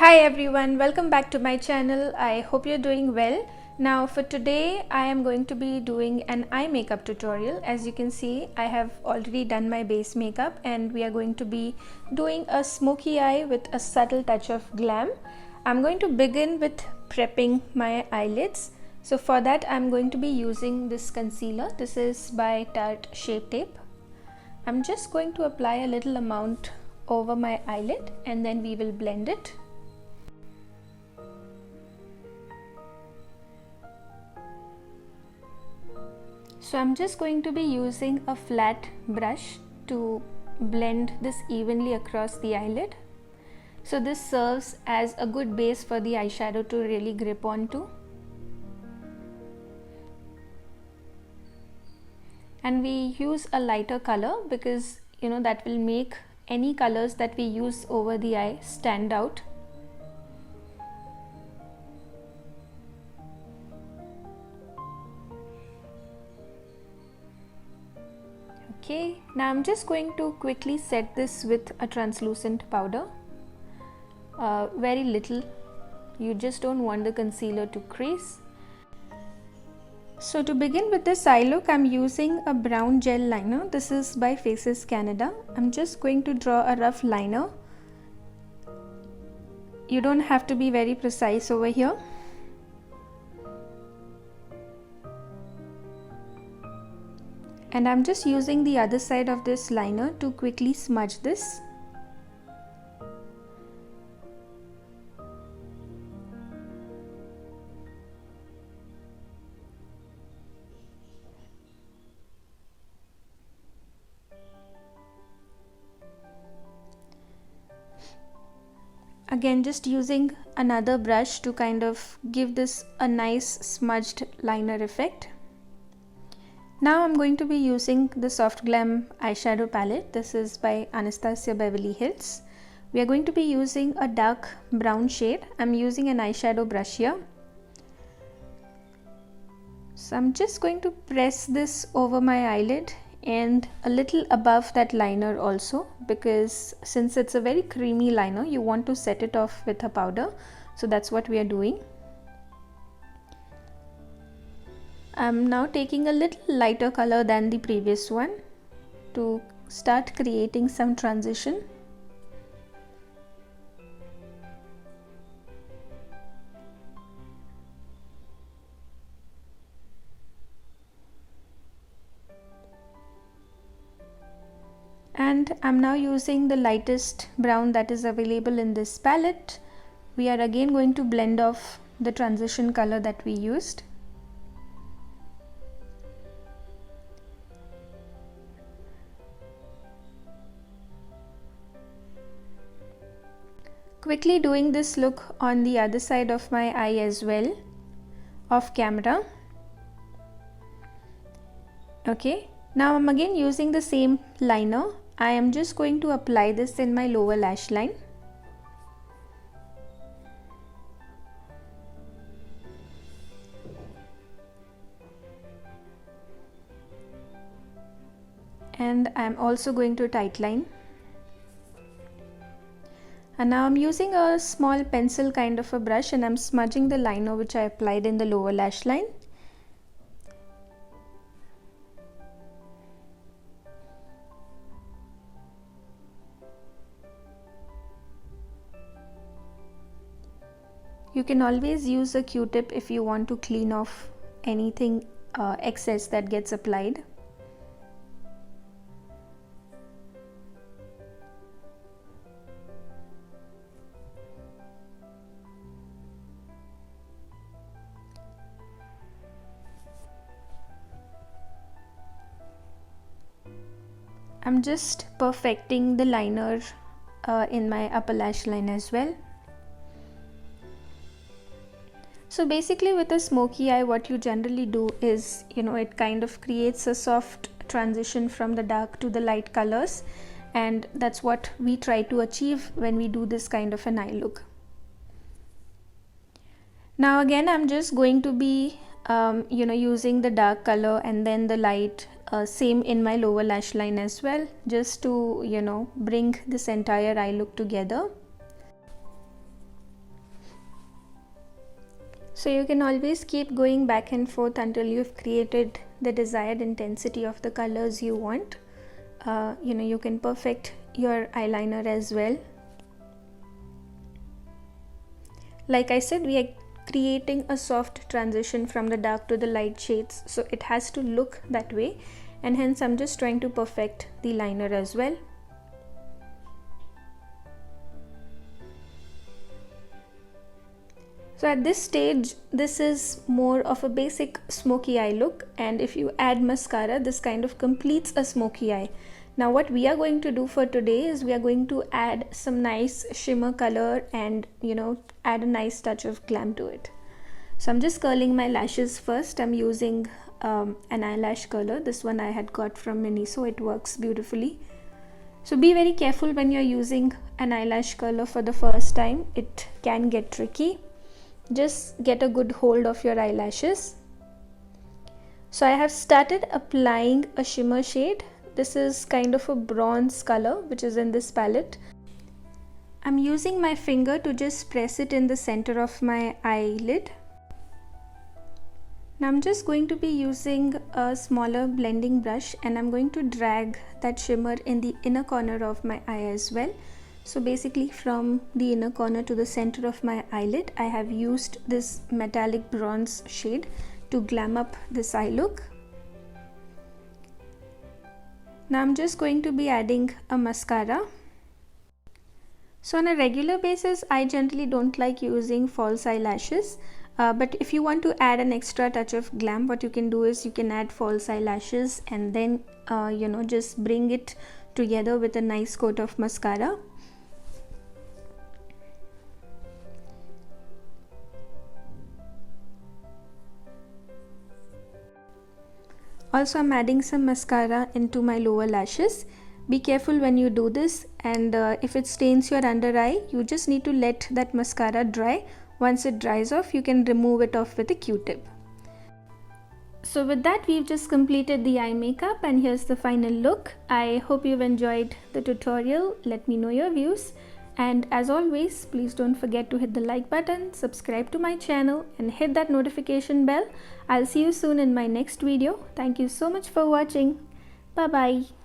Hi everyone, welcome back to my channel. I hope you're doing well. Now for today I am going to be doing an eye makeup tutorial. As you can see, I have already done my base makeup and we are going to be doing a smoky eye with a subtle touch of glam. I'm going to begin with prepping my eyelids. So for that I'm going to be using this concealer. This is by Tarte Shape Tape. I'm just going to apply a little amount over my eyelid and then we will blend it. So I'm just going to be using a flat brush to blend this evenly across the eyelid. So this serves as a good base for the eyeshadow to really grip onto. And we use a lighter color because that will make any colors that we use over the eye stand out. Okay, now I'm just going to quickly set this with a translucent powder. Very little, you just don't want the concealer to crease. So to begin with this eye look, I'm using a brown gel liner. This is by Faces Canada. I'm just going to draw a rough liner. You don't have to be very precise over here. And I'm just using the other side of this liner to quickly smudge this. Again, just using another brush to kind of give this a nice smudged liner effect. Now I'm going to be using the Soft Glam eyeshadow palette. This is by Anastasia Beverly Hills. We are going to be using a dark brown shade. I'm using an eyeshadow brush here. So I'm just going to press this over my eyelid and a little above that liner also, because since it's a very creamy liner, you want to set it off with a powder. So that's what we are doing. I'm now taking a little lighter color than the previous one to start creating some transition. And I'm now using the lightest brown that is available in this palette. We are again going to blend off the transition color that we used. Quickly doing this look on the other side of my eye as well, off camera. Okay, now I'm again using the same liner. I am just going to apply this in my lower lash line. And I'm also going to tightline. And now I'm using a small pencil kind of a brush and I'm smudging the liner which I applied in the lower lash line. You can always use a Q-tip if you want to clean off anything excess that gets applied. I'm just perfecting the liner in my upper lash line as well. So basically with a smoky eye, what you generally do is, it kind of creates a soft transition from the dark to the light colors, and that's what we try to achieve when we do this kind of an eye look. Now again, I'm just going to be using the dark color and then the light, same in my lower lash line as well, just to bring this entire eye look together. So you can always keep going back and forth until you've created the desired intensity of the colors you want. You can perfect your eyeliner as well. Like I said, we are creating a soft transition from the dark to the light shades, so it has to look that way, and hence I'm just trying to perfect the liner as well. So at this stage, this is more of a basic smoky eye look, and if you add mascara, this kind of completes a smoky eye. Now what we are going to do for today is we are going to add some nice shimmer color and add a nice touch of glam to it. So I'm just curling my lashes first. I'm using an eyelash curler. This one I had got from Miniso. It works beautifully. So be very careful when you're using an eyelash curler for the first time. It can get tricky. Just get a good hold of your eyelashes. So I have started applying a shimmer shade. This is kind of a bronze color which is in this palette. I'm using my finger to just press it in the center of my eyelid. Now I'm just going to be using a smaller blending brush, and I'm going to drag that shimmer in the inner corner of my eye as well. So basically from the inner corner to the center of my eyelid, I have used this metallic bronze shade to glam up this eye look. Now I'm just going to be adding a mascara. So on a regular basis, I generally don't like using false eyelashes. But if you want to add an extra touch of glam, what you can do is you can add false eyelashes and then just bring it together with a nice coat of mascara. Also, I'm adding some mascara into my lower lashes. Be careful when you do this, and if it stains your under eye, you just need to let that mascara dry. Once it dries off, you can remove it off with a Q-tip. So with that, we've just completed the eye makeup, and here's the final look. I hope you've enjoyed the tutorial. Let me know your views. And as always, please don't forget to hit the like button, subscribe to my channel, and hit that notification bell. I'll see you soon in my next video. Thank you so much for watching. Bye bye.